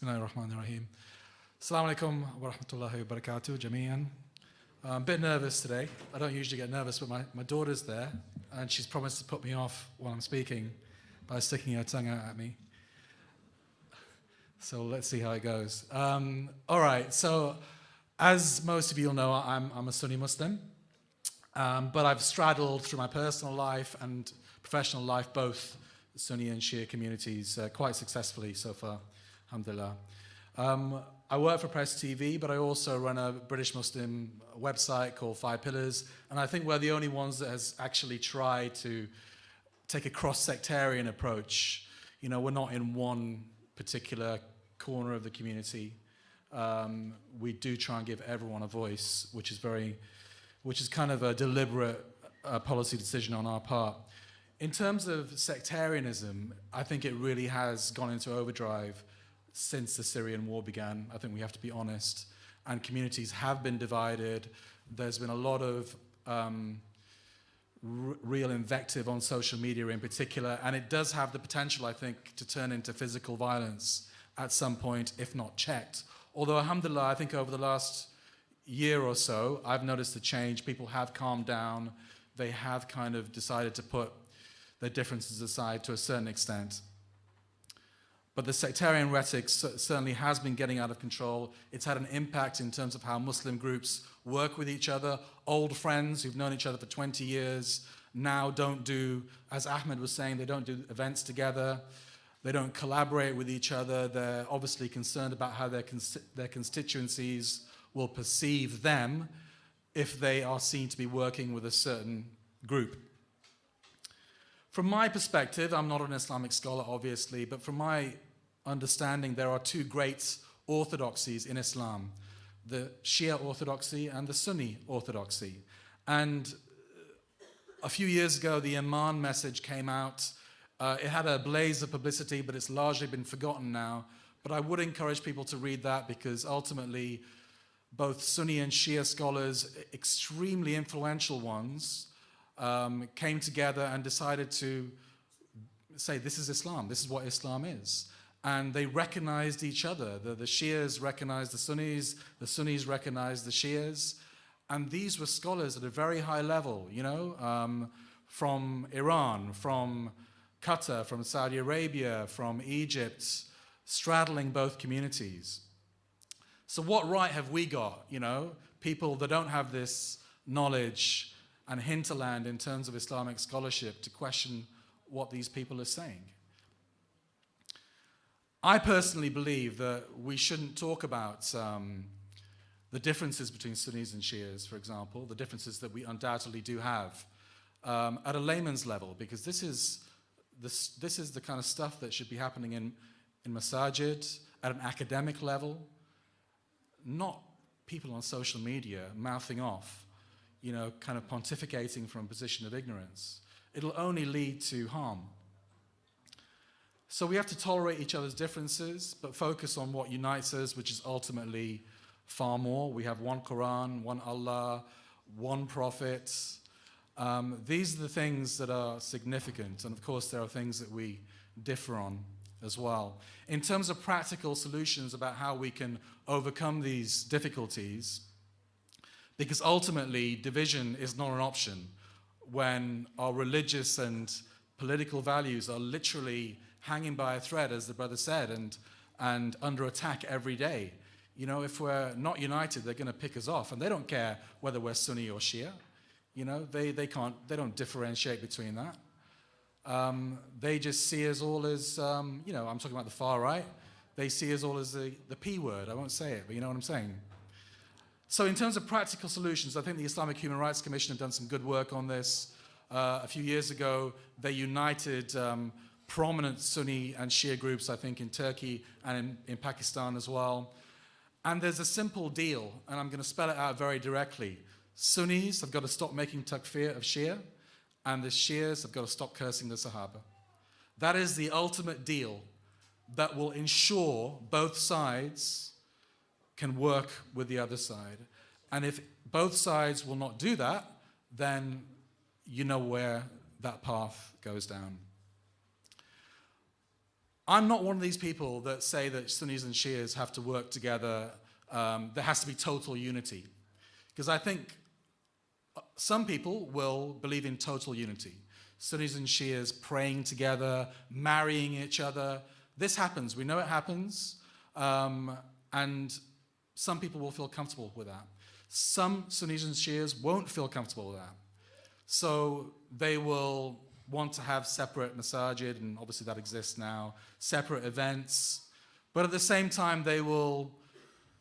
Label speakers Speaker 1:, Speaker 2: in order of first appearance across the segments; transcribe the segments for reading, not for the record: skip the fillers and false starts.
Speaker 1: Bismillahirrahmanirrahim. Assalamu alaikum wa rahmatullahi wa barakatuh, jami'an. I'm a bit nervous today. I don't usually get nervous, but my daughter's there, and she's promised to put me off while I'm speaking by sticking her tongue out at me. So let's see how it goes. All right, so as most of you will know, I'm a Sunni Muslim, but I've straddled through my personal life and professional life both Sunni and Shia communities quite successfully so far, alhamdulillah. I work for Press TV, but I also run a British Muslim website called Five Pillars, and I think we're the only ones that has actually tried to take a cross-sectarian approach. You know, we're not in one particular corner of the community. We do try and give everyone a voice, which is kind of a deliberate policy decision on our part. In terms of sectarianism, I think it really has gone into overdrive since the Syrian war began. I think we have to be honest. And communities have been divided. There's been a lot of real invective on social media in particular, and it does have the potential, I think, to turn into physical violence at some point, if not checked. Although, alhamdulillah, I think over the last year or so, I've noticed a change. People have calmed down. They have kind of decided to put their differences aside to a certain extent. But the sectarian rhetoric certainly has been getting out of control. It's had an impact in terms of how Muslim groups work with each other. Old friends who've known each other for 20 years now don't do, as Ahmed was saying, they don't do events together. They don't collaborate with each other. They're obviously concerned about how their constituencies will perceive them if they are seen to be working with a certain group. From my perspective, I'm not an Islamic scholar, obviously, but from my understanding, there are two great orthodoxies in Islam, the Shia Orthodoxy and the Sunni Orthodoxy. And a few years ago, the Iman message came out. It had a blaze of publicity, but it's largely been forgotten now. But I would encourage people to read that because ultimately, both Sunni and Shia scholars, extremely influential ones, came together and decided to say, this is Islam, this is what Islam is. And they recognized each other. The Shias recognized the Sunnis recognized the Shias. And these were scholars at a very high level, you know, from Iran, from Qatar, from Saudi Arabia, from Egypt, straddling both communities. So what right have we got, you know, people that don't have this knowledge and hinterland in terms of Islamic scholarship to question what these people are saying? I personally believe that we shouldn't talk about the differences between Sunnis and Shias, for example, the differences that we undoubtedly do have at a layman's level, because this is the kind of stuff that should be happening in masajid, at an academic level, not people on social media mouthing off, you know, kind of pontificating from a position of ignorance. It'll only lead to harm. So we have to tolerate each other's differences, but focus on what unites us, which is ultimately far more. We have one Quran, one Allah, one Prophet. These are the things that are significant, and of course there are things that we differ on as well. In terms of practical solutions about how we can overcome these difficulties, because ultimately division is not an option when our religious and political values are literally hanging by a thread, as the brother said, and under attack every day. You know, if we're not united, they're going to pick us off, and they don't care whether we're Sunni or Shia. You know, they don't differentiate between that. They just see us all as, you know, I'm talking about the far right. They see us all as the P word. I won't say it, but you know what I'm saying. So in terms of practical solutions, I think the Islamic Human Rights Commission have done some good work on this. A few years ago, they united prominent Sunni and Shia groups, I think, in Turkey and in Pakistan as well. And there's a simple deal, and I'm going to spell it out very directly. Sunnis have got to stop making takfir of Shia, and the Shias have got to stop cursing the Sahaba. That is the ultimate deal that will ensure both sides can work with the other side. And if both sides will not do that, then you know where that path goes down. I'm not one of these people that say that Sunnis and Shias have to work together. There has to be total unity. Because I think some people will believe in total unity. Sunnis and Shias praying together, marrying each other. This happens. We know it happens. And some people will feel comfortable with that. Some Sunnis and Shias won't feel comfortable with that. So they will want to have separate masajid, and obviously that exists now, separate events. But at the same time, they will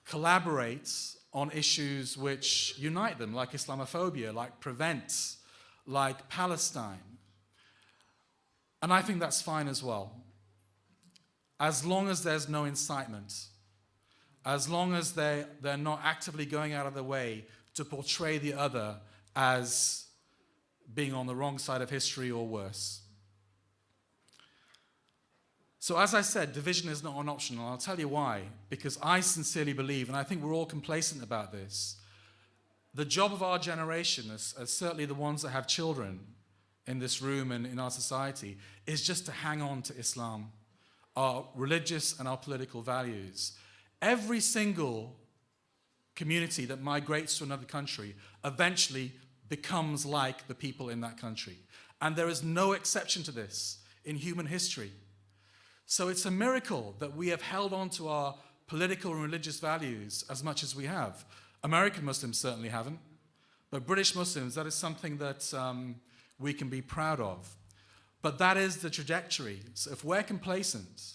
Speaker 1: collaborate on issues which unite them, like Islamophobia, like prevent, like Palestine. And I think that's fine as well. As long as there's no incitement, as long as they're not actively going out of their way to portray the other as being on the wrong side of history or worse. So as I said, division is not an option, and I'll tell you why. Because I sincerely believe, and I think we're all complacent about this, the job of our generation, as certainly the ones that have children in this room and in our society, is just to hang on to Islam, our religious and our political values. Every single community that migrates to another country eventually becomes like the people in that country. And there is no exception to this in human history. So it's a miracle that we have held on to our political and religious values as much as we have. American Muslims certainly haven't, but British Muslims, that is something that we can be proud of. But that is the trajectory. So if we're complacent,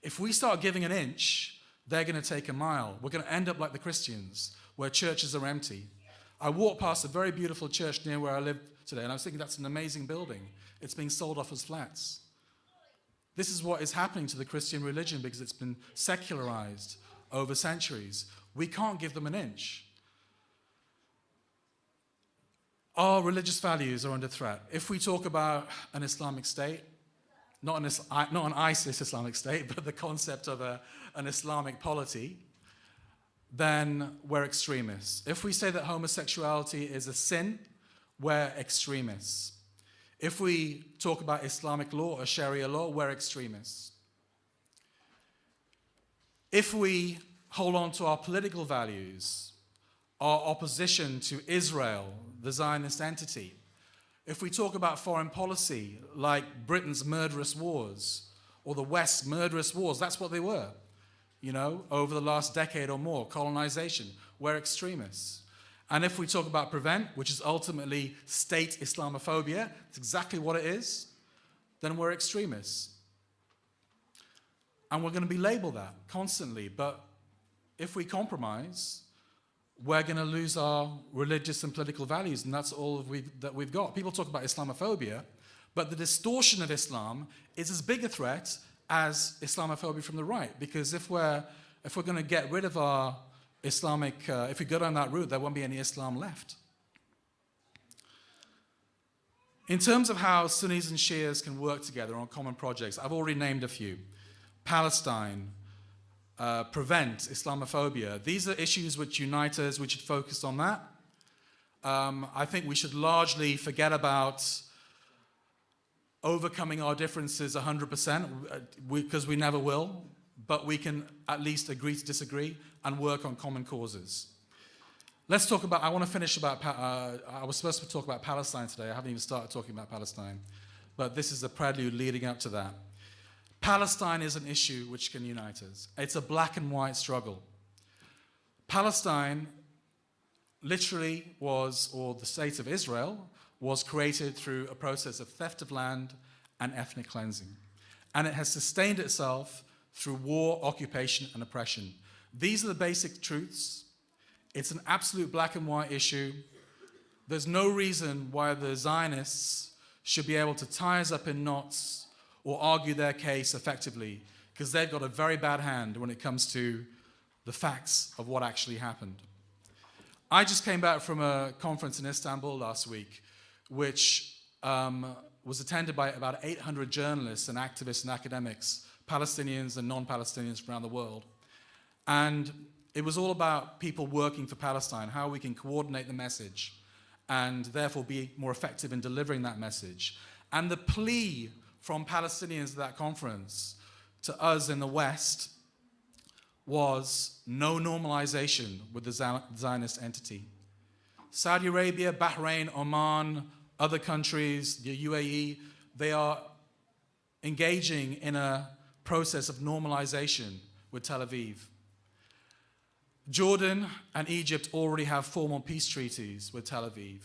Speaker 1: if we start giving an inch, they're going to take a mile. We're going to end up like the Christians, where churches are empty. I walked past a very beautiful church near where I live today, and I was thinking that's an amazing building. It's being sold off as flats. This is what is happening to the Christian religion because it's been secularized over centuries. We can't give them an inch. Our religious values are under threat. If we talk about an Islamic state, not an ISIS Islamic state, but the concept of an Islamic polity, then we're extremists. If we say that homosexuality is a sin, we're extremists. If we talk about Islamic law or Sharia law, we're extremists. If we hold on to our political values, our opposition to Israel, the Zionist entity, if we talk about foreign policy, like Britain's murderous wars, or the West's murderous wars, that's what they were. Over the last decade or more, colonization, we're extremists. And if we talk about prevent, which is ultimately state Islamophobia, it's exactly what it is, then we're extremists. And we're going to be labeled that constantly. But if we compromise, we're going to lose our religious and political values, and that's all that we've got. People talk about Islamophobia, but the distortion of Islam is as big a threat as Islamophobia from the right, because if we're going to get rid of our Islamic, if we go down that route, there won't be any Islam left. In terms of how Sunnis and Shias can work together on common projects, I've already named a few. Palestine, prevent Islamophobia. These are issues which unite us. We should focus on that. I think we should largely forget about overcoming our differences 100%, because we never will, but we can at least agree to disagree and work on common causes. Let's talk about, I want to finish about, I was supposed to talk about Palestine today. I haven't even started talking about Palestine, but this is the prelude leading up to that. Palestine is an issue which can unite us. It's a black and white struggle. Palestine literally was, or the state of Israel, was created through a process of theft of land and ethnic cleansing. And it has sustained itself through war, occupation, and oppression. These are the basic truths. It's an absolute black and white issue. There's no reason why the Zionists should be able to tie us up in knots or argue their case effectively, because they've got a very bad hand when it comes to the facts of what actually happened. I just came back from a conference in Istanbul last week, which was attended by about 800 journalists and activists and academics, Palestinians and non-Palestinians from around the world. And it was all about people working for Palestine, how we can coordinate the message and therefore be more effective in delivering that message. And the plea from Palestinians at that conference to us in the West was no normalization with the Zionist entity. Saudi Arabia, Bahrain, Oman, other countries, the UAE, they are engaging in a process of normalization with Tel Aviv. Jordan and Egypt already have formal peace treaties with Tel Aviv.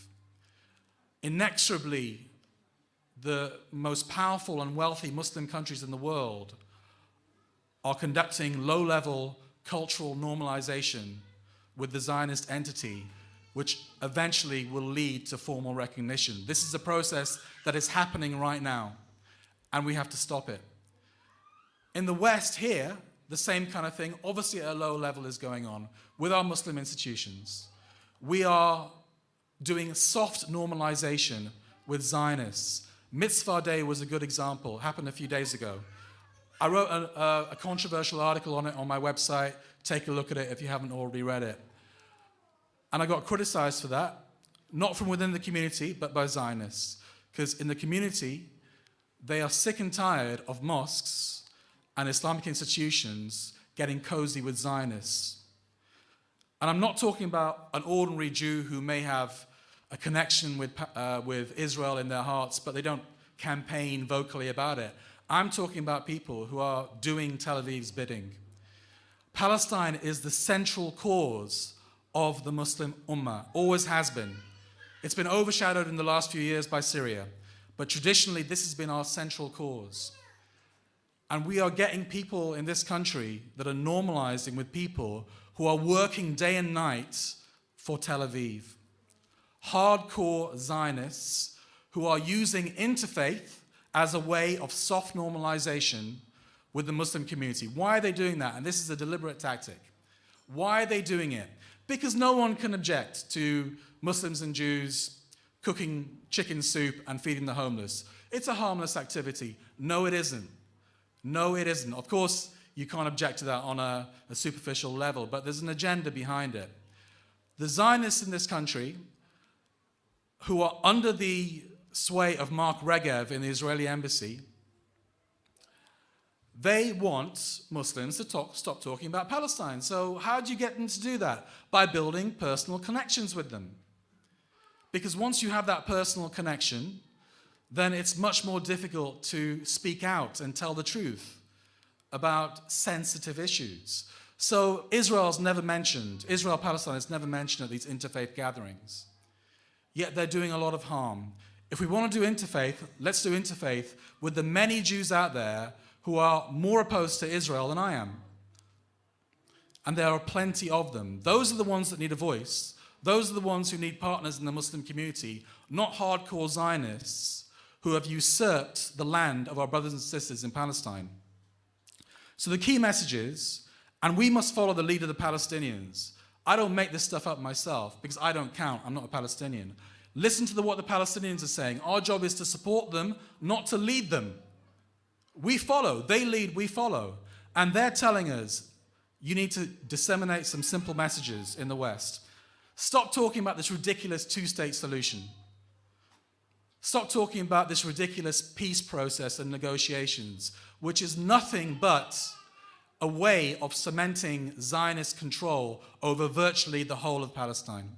Speaker 1: Inexorably, the most powerful and wealthy Muslim countries in the world are conducting low-level cultural normalization with the Zionist entity, which eventually will lead to formal recognition. This is a process that is happening right now, and we have to stop it. In the West here, the same kind of thing, obviously at a low level, is going on with our Muslim institutions. We are doing soft normalization with Zionists. Mitzvah Day was a good example, happened a few days ago. I wrote a controversial article on it on my website. Take a look at it if you haven't already read it. And I got criticized for that, not from within the community, but by Zionists. Because in the community, they are sick and tired of mosques and Islamic institutions getting cozy with Zionists. And I'm not talking about an ordinary Jew who may have a connection with Israel in their hearts, but they don't campaign vocally about it. I'm talking about people who are doing Tel Aviv's bidding. Palestine is the central cause of the Muslim Ummah, always has been. It's been overshadowed in the last few years by Syria, but traditionally this has been our central cause. And we are getting people in this country that are normalizing with people who are working day and night for Tel Aviv. Hardcore Zionists who are using interfaith as a way of soft normalization with the Muslim community. Why are they doing that? And this is a deliberate tactic. Why are they doing it? Because no one can object to Muslims and Jews cooking chicken soup and feeding the homeless. It's a harmless activity. No, it isn't. No, it isn't. Of course, you can't object to that on a superficial level, but there's an agenda behind it. The Zionists in this country, who are under the sway of Mark Regev in the Israeli embassy, they want Muslims to stop talking about Palestine. So how do you get them to do that? By building personal connections with them. Because once you have that personal connection, then it's much more difficult to speak out and tell the truth about sensitive issues. So Israel-Palestine is never mentioned at these interfaith gatherings. Yet they're doing a lot of harm. If we want to do interfaith, let's do interfaith with the many Jews out there who are more opposed to Israel than I am. And there are plenty of them. Those are the ones that need a voice. Those are the ones who need partners in the Muslim community, not hardcore Zionists who have usurped the land of our brothers and sisters in Palestine. So the key message is, and we must follow the lead of the Palestinians. I don't make this stuff up myself because I don't count. I'm not a Palestinian. Listen to what the Palestinians are saying. Our job is to support them, not to lead them. We follow. They lead, we follow. And they're telling us, you need to disseminate some simple messages in the West. Stop talking about this ridiculous two-state solution. Stop talking about this ridiculous peace process and negotiations, which is nothing but a way of cementing Zionist control over virtually the whole of Palestine.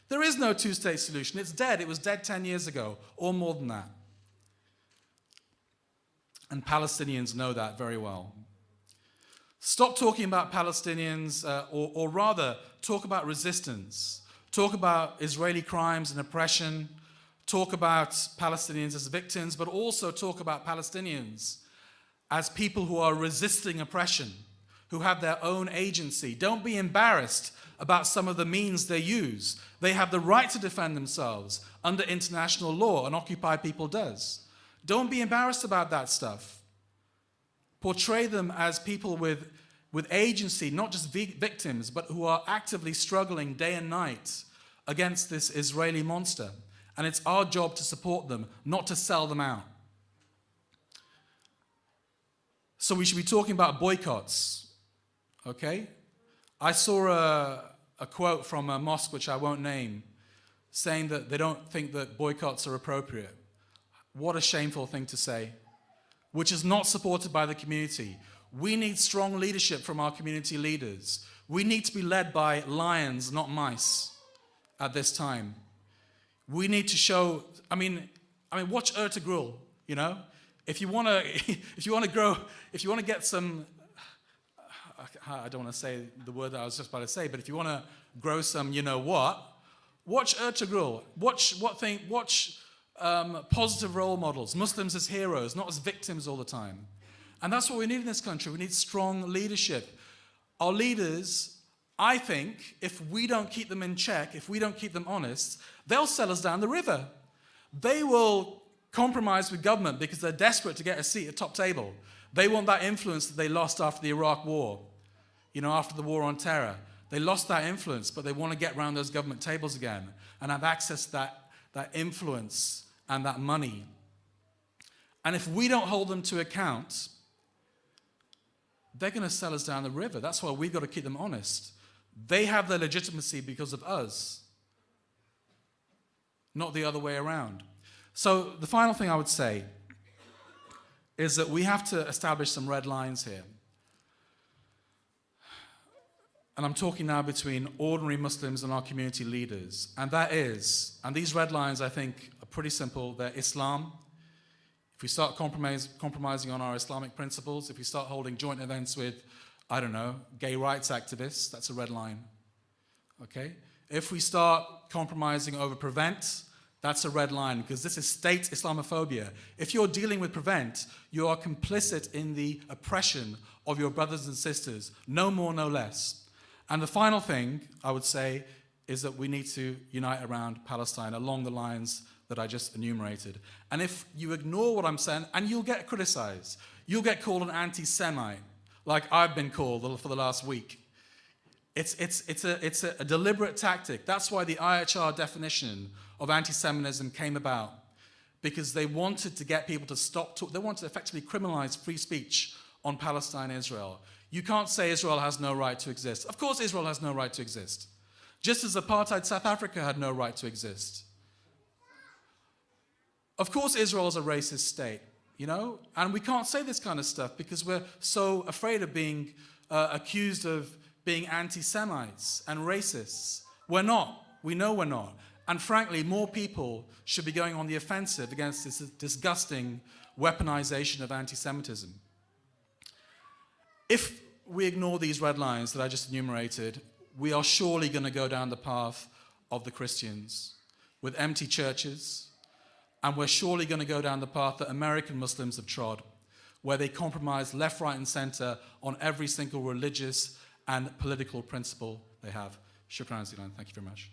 Speaker 1: There is no two-state solution. It's dead. It was dead 10 years ago, or more than that. And Palestinians know that very well. Stop talking about Palestinians, or rather, talk about resistance. Talk about Israeli crimes and oppression. Talk about Palestinians as victims, but also talk about Palestinians as people who are resisting oppression, who have their own agency. Don't be embarrassed about some of the means they use. They have the right to defend themselves under international law, and Occupy People does. Don't be embarrassed about that stuff. Portray them as people with agency, not just victims, but who are actively struggling day and night against this Israeli monster. And it's our job to support them, not to sell them out. So we should be talking about boycotts, okay? I saw a quote from a mosque, which I won't name, saying that they don't think that boycotts are appropriate. What a shameful thing to say. which is not supported by the community. We need strong leadership from our community leaders. We need to be led by lions, not mice, at this time. We need to show, watch Ertugrul, you know? If you want to get some, I don't want to say the word that I was just about to say, but if you want to grow some, you know what, watch Ertugrul. Watch positive role models, Muslims as heroes, not as victims all the time. And that's what we need in this country. We need strong leadership. Our leaders, I think, if we don't keep them in check, if we don't keep them honest, they'll sell us down the river. They will compromise with government because they're desperate to get a seat at top table. They want that influence that they lost after the Iraq War, after the war on terror. They lost that influence, but they want to get around those government tables again and have access to that influence and that money. And if we don't hold them to account, they're going to sell us down the river. That's why we've got to keep them honest. They have their legitimacy because of us, not the other way around. So the final thing I would say is that we have to establish some red lines here. And I'm talking now between ordinary Muslims and our community leaders. And these red lines, I think, are pretty simple. They're Islam. If we start compromising on our Islamic principles, if we start holding joint events with, gay rights activists, that's a red line. Okay? If we start compromising over prevent, that's a red line, because this is state Islamophobia. If you're dealing with prevent, you are complicit in the oppression of your brothers and sisters, no more, no less. And the final thing I would say is that we need to unite around Palestine along the lines that I just enumerated. And if you ignore what I'm saying, and you'll get criticized, you'll get called an anti-Semite, like I've been called for the last week. It's a deliberate tactic. That's why the IHR definition of anti-Semitism came about, because they wanted to get people to stop talking. They wanted to effectively criminalize free speech on Palestine and Israel. You can't say Israel has no right to exist. Of course Israel has no right to exist. Just as apartheid South Africa had no right to exist. Of course Israel is a racist state, and we can't say this kind of stuff because we're so afraid of being accused of being anti-Semites and racists. We're not. We know we're not. And frankly, more people should be going on the offensive against this disgusting weaponization of anti-Semitism. If we ignore these red lines that I just enumerated, we are surely going to go down the path of the Christians with empty churches, and we're surely going to go down the path that American Muslims have trod, where they compromise left, right, and center on every single religious and political principle they have. Shukran, Zilan. Thank you very much.